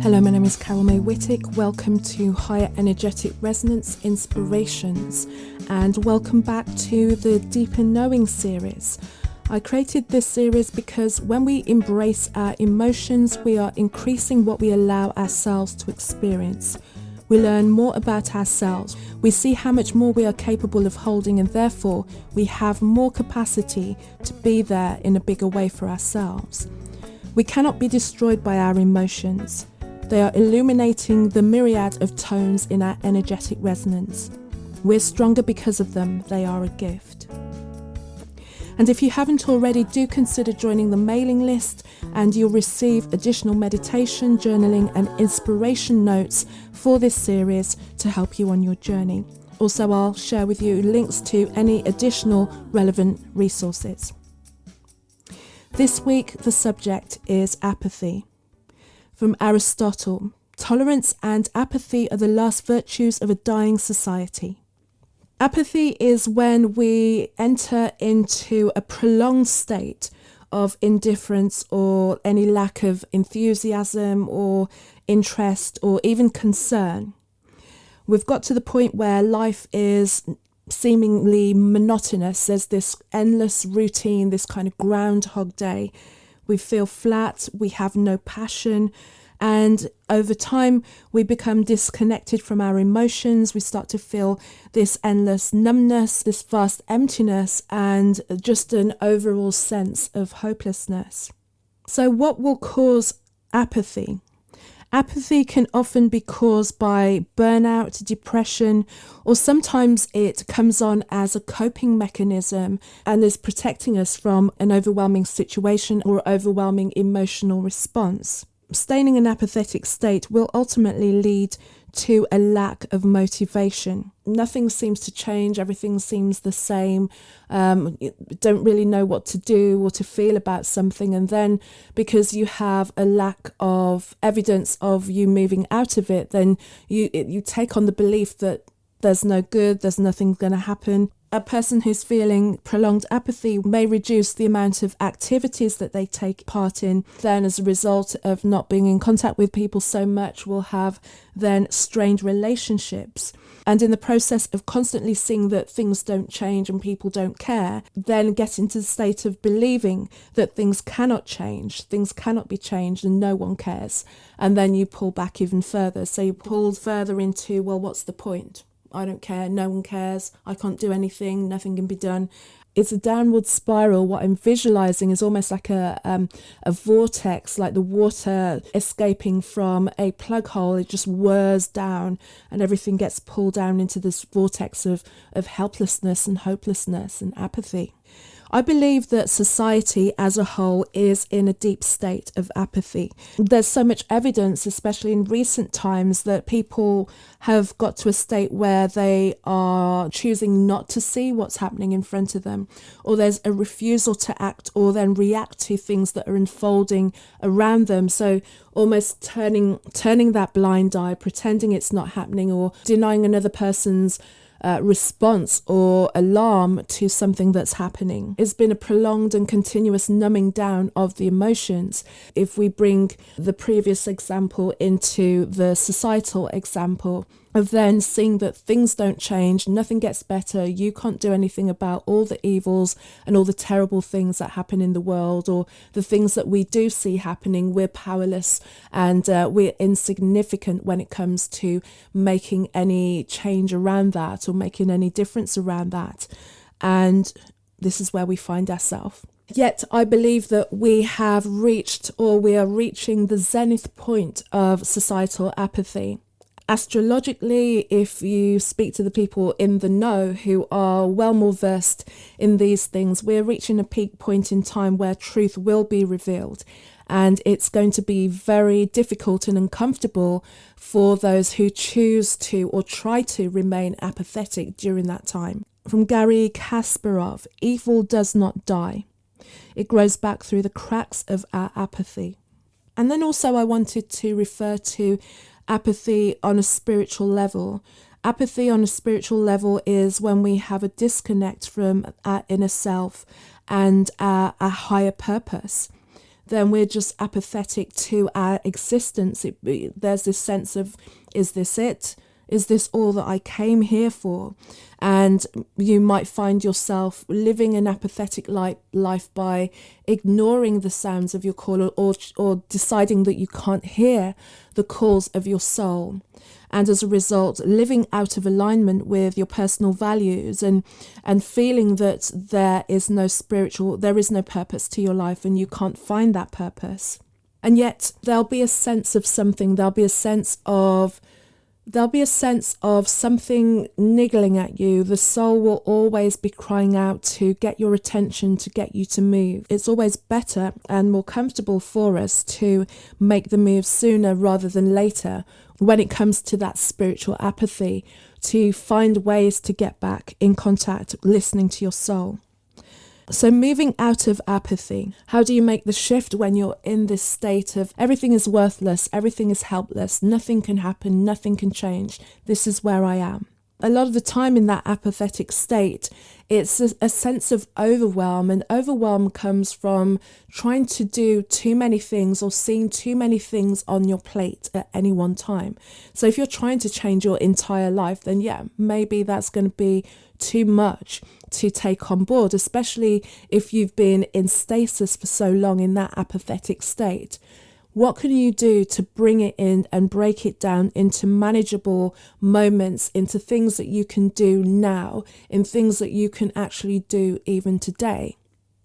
Hello, my name is Carol May Whittick. Welcome to Higher Energetic Resonance Inspirations, and welcome back to the Deeper Knowing series. I created this series because when we embrace our emotions, we are increasing what we allow ourselves to experience. We learn more about ourselves. We see how much more we are capable of holding, and therefore we have more capacity to be there in a bigger way for ourselves. We cannot be destroyed by our emotions. They are illuminating the myriad of tones in our energetic resonance. We're stronger because of them. They are a gift. And if you haven't already, do consider joining the mailing list, and you'll receive additional meditation, journaling and inspiration notes for this series to help you on your journey. Also, I'll share with you links to any additional relevant resources. This week, the subject is apathy. From Aristotle, tolerance and apathy are the last virtues of a dying society. Apathy is when we enter into a prolonged state of indifference or any lack of enthusiasm or interest or even concern. We've got to the point where life is seemingly monotonous. There's this endless routine, this kind of Groundhog Day. We feel flat, we have no passion, and over time we become disconnected from our emotions. We start to feel this endless numbness, this vast emptiness, and just an overall sense of hopelessness. So what will cause apathy? Apathy can often be caused by burnout, depression, or sometimes it comes on as a coping mechanism and is protecting us from an overwhelming situation or overwhelming emotional response. Staying in an apathetic state will ultimately lead to a lack of motivation. Nothing seems to change, everything seems the same. You don't really know what to do or to feel about something, and then because you have a lack of evidence of you moving out of it, then you take on the belief that there's no good, there's nothing going to happen. A person who's feeling prolonged apathy may reduce the amount of activities that they take part in. Then, as a result of not being in contact with people so much, will have then strained relationships. And in the process of constantly seeing that things don't change and people don't care, then get into the state of believing that things cannot change, things cannot be changed, and no one cares. And then you pull back even further. So you pull further into, well, what's the point? I don't care, no one cares, I can't do anything, nothing can be done. It's a downward spiral. What I'm visualizing is almost like a vortex, like the water escaping from a plug hole. It just whirs down and everything gets pulled down into this vortex of helplessness and hopelessness and apathy. I believe that society as a whole is in a deep state of apathy. There's so much evidence, especially in recent times, that people have got to a state where they are choosing not to see what's happening in front of them, or there's a refusal to act or then react to things that are unfolding around them. So almost turning that blind eye, pretending it's not happening, or denying another person's response or alarm to something that's happening. It's been a prolonged and continuous numbing down of the emotions. If we bring the previous example into the societal example of then seeing that things don't change, nothing gets better, you can't do anything about all the evils and all the terrible things that happen in the world, or the things that we do see happening, we're powerless and we're insignificant when it comes to making any change around that or making any difference around that. And this is where we find ourselves. Yet I believe that we have reached, or we are reaching, the zenith point of societal apathy. Astrologically, if you speak to the people in the know who are well more versed in these things, we're reaching a peak point in time where truth will be revealed. And it's going to be very difficult and uncomfortable for those who choose to or try to remain apathetic during that time. From Garry Kasparov, evil does not die. It grows back through the cracks of our apathy. And then also I wanted to refer to apathy on a spiritual level. Apathy on a spiritual level is when we have a disconnect from our inner self and our higher purpose. then we're just apathetic to our existence. There's this sense of, is this it? Is this all that I came here for? And you might find yourself living an apathetic life by ignoring the sounds of your call, or deciding that you can't hear the calls of your soul. And as a result, living out of alignment with your personal values and feeling that there is no purpose to your life, and you can't find that purpose. And yet there'll be a sense of something, there'll be a sense of something niggling at you. The soul will always be crying out to get your attention, to get you to move. It's always better and more comfortable for us to make the move sooner rather than later when it comes to that spiritual apathy, to find ways to get back in contact, listening to your soul. So moving out of apathy, how do you make the shift when you're in this state of everything is worthless, everything is helpless, nothing can happen, nothing can change, this is where I am? A lot of the time in that apathetic state, it's a sense of overwhelm, and overwhelm comes from trying to do too many things or seeing too many things on your plate at any one time. So if you're trying to change your entire life, then maybe that's going to be too much to take on board, especially if you've been in stasis for so long in that apathetic state. What can you do to bring it in and break it down into manageable moments, into things that you can do now, in things that you can actually do even today?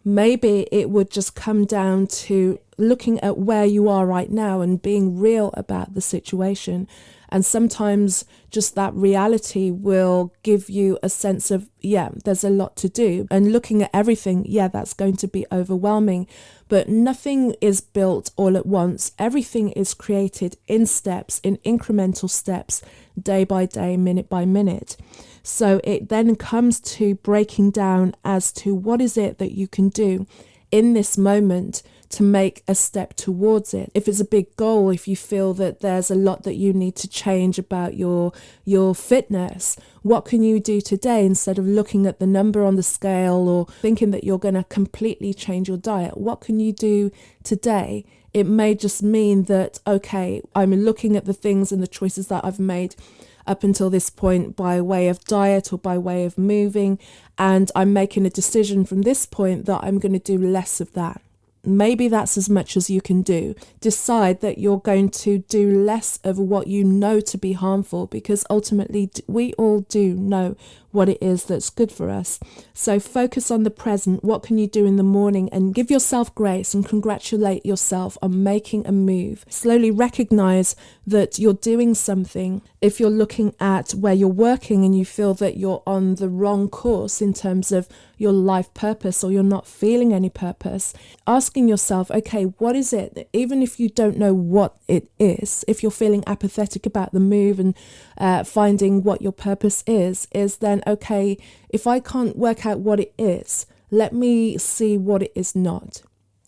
Maybe it would just come down to looking at where you are right now and being real about the situation. And sometimes just that reality will give you a sense of, there's a lot to do. And looking at everything, that's going to be overwhelming. But nothing is built all at once. Everything is created in steps, in incremental steps, day by day, minute by minute. So it then comes to breaking down as to what is it that you can do in this moment to make a step towards it. If it's a big goal, if you feel that there's a lot that you need to change about your fitness, what can you do today instead of looking at the number on the scale or thinking that you're going to completely change your diet? What can you do today? It may just mean that, okay, I'm looking at the things and the choices that I've made up until this point by way of diet or by way of moving, and I'm making a decision from this point that I'm going to do less of that. Maybe that's as much as you can do. Decide that you're going to do less of what you know to be harmful, because ultimately we all do know what it is that's good for us. So focus on the present. What can you do in the morning? And give yourself grace and congratulate yourself on making a move. Slowly recognize that you're doing something. If you're looking at where you're working and you feel that you're on the wrong course in terms of your life purpose, or you're not feeling any purpose, asking yourself, okay, what is it? Even if you don't know what it is, if you're feeling apathetic about the move and finding what your purpose is then, okay, if I can't work out what it is, let me see what it is not.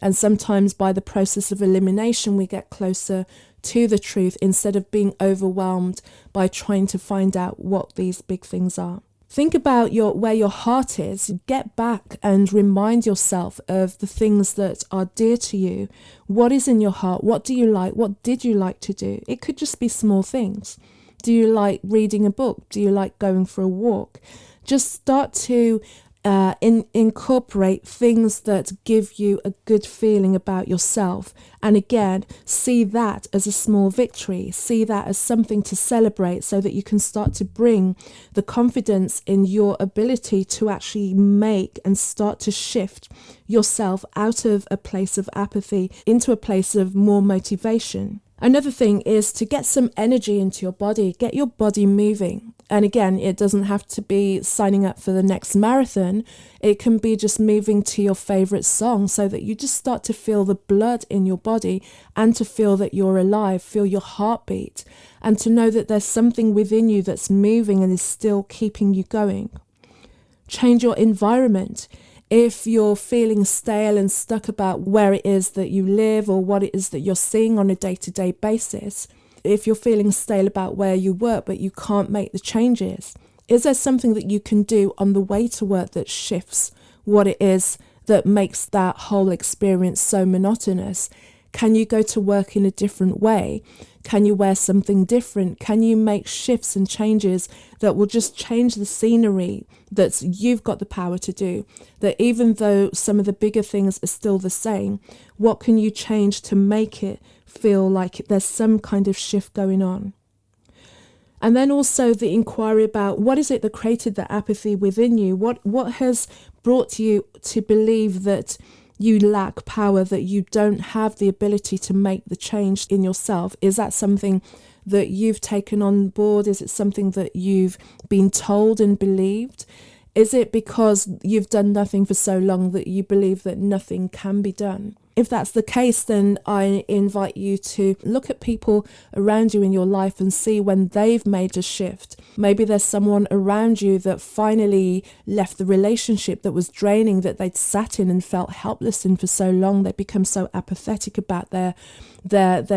And sometimes by the process of elimination, we get closer to the truth instead of being overwhelmed by trying to find out what these big things are. Think about where your heart is. Get back and remind yourself of the things that are dear to you. What is in your heart? What do you like? What did you like to do? It could just be small things. Do you like reading a book? Do you like going for a walk? Just start to incorporate things that give you a good feeling about yourself. And again, see that as a small victory. See that as something to celebrate, so that you can start to bring the confidence in your ability to actually make and start to shift yourself out of a place of apathy into a place of more motivation. Another thing is to get some energy into your body, get your body moving. And again, it doesn't have to be signing up for the next marathon. It can be just moving to your favorite song, so that you just start to feel the blood in your body and to feel that you're alive, feel your heartbeat, and to know that there's something within you that's moving and is still keeping you going. Change your environment. If you're feeling stale and stuck about where it is that you live or what it is that you're seeing on a day-to-day basis, if you're feeling stale about where you work but you can't make the changes, is there something that you can do on the way to work that shifts what it is that makes that whole experience so monotonous? Can you go to work in a different way? Can you wear something different? Can you make shifts and changes that will just change the scenery that you've got the power to do? That even though some of the bigger things are still the same, what can you change to make it feel like there's some kind of shift going on? And then also the inquiry about what is it that created the apathy within you? What has brought you to believe that you lack power, that you don't have the ability to make the change in yourself? Is that something that you've taken on board? Is it something that you've been told and believed? Is it because you've done nothing for so long that you believe that nothing can be done? If that's the case, then I invite you to look at people around you in your life and see when they've made a shift. Maybe there's someone around you that finally left the relationship that was draining, that they'd sat in and felt helpless in for so long. They'd become so apathetic about their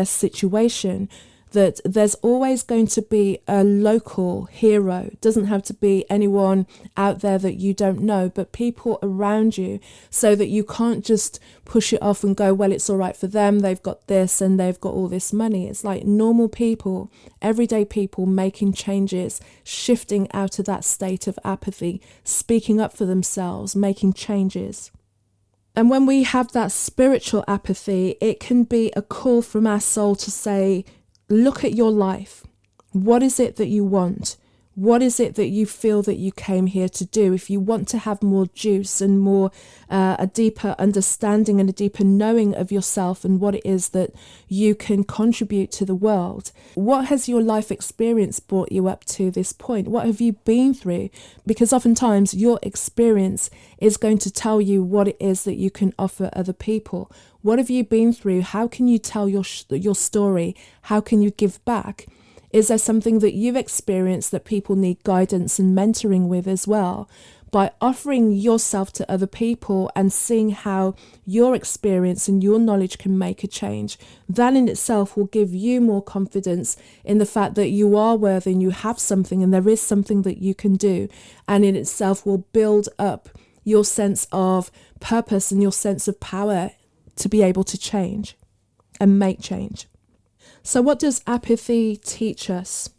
situation. That there's always going to be a local hero. It doesn't have to be anyone out there that you don't know, but people around you, so that you can't just push it off and go, well, it's all right for them. They've got this and they've got all this money. It's like normal people, everyday people making changes, shifting out of that state of apathy, speaking up for themselves, making changes. And when we have that spiritual apathy, it can be a call from our soul to say, look at your life. What is it that you want? What is it that you feel that you came here to do? If you want to have more juice and more, a deeper understanding and a deeper knowing of yourself and what it is that you can contribute to the world, what has your life experience brought you up to this point? What have you been through? Because oftentimes your experience is going to tell you what it is that you can offer other people. What have you been through? How can you tell your story? How can you give back? Is there something that you've experienced that people need guidance and mentoring with as well? By offering yourself to other people and seeing how your experience and your knowledge can make a change, that in itself will give you more confidence in the fact that you are worthy and you have something and there is something that you can do. And in itself will build up your sense of purpose and your sense of power to be able to change and make change. So what does apathy teach us?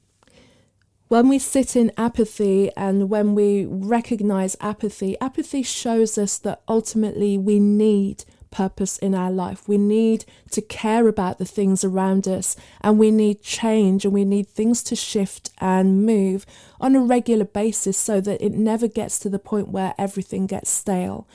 When we sit in apathy and when we recognize apathy, apathy shows us that ultimately we need purpose in our life. We need to care about the things around us, and we need change, and we need things to shift and move on a regular basis so that it never gets to the point where everything gets stale.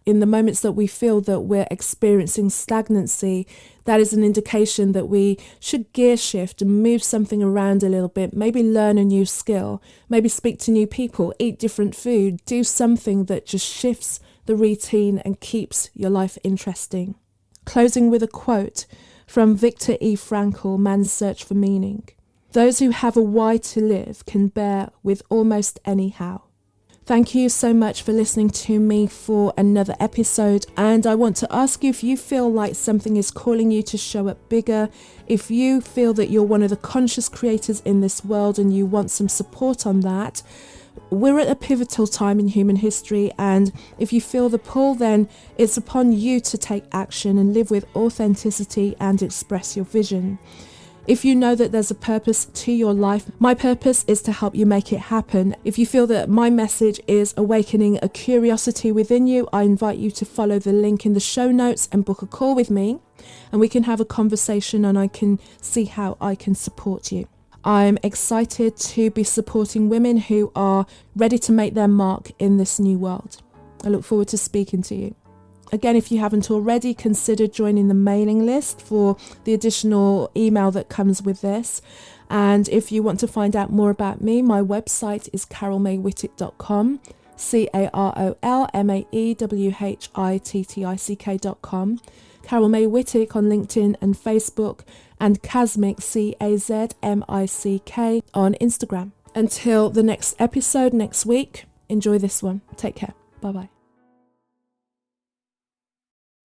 In the moments that we feel that we're experiencing stagnancy, that is an indication that we should gear shift and move something around a little bit, maybe learn a new skill, maybe speak to new people, eat different food, do something that just shifts the routine and keeps your life interesting. Closing with a quote from Viktor E. Frankl, Man's Search for Meaning. Those who have a why to live can bear with almost any how. Thank you so much for listening to me for another episode, and I want to ask you if you feel like something is calling you to show up bigger, if you feel that you're one of the conscious creators in this world and you want some support on that. We're at a pivotal time in human history, and if you feel the pull, then it's upon you to take action and live with authenticity and express your vision. If you know that there's a purpose to your life, my purpose is to help you make it happen. If you feel that my message is awakening a curiosity within you, I invite you to follow the link in the show notes and book a call with me, and we can have a conversation and I can see how I can support you. I'm excited to be supporting women who are ready to make their mark in this new world. I look forward to speaking to you. Again, if you haven't already, consider joining the mailing list for the additional email that comes with this. And if you want to find out more about me, my website is carolmaywhittick.com, CarolMaywhittick.com, Carol May Whittick on LinkedIn and Facebook, and Kazmic, Cazmick, on Instagram. Until the next episode next week, enjoy this one. Take care. Bye-bye.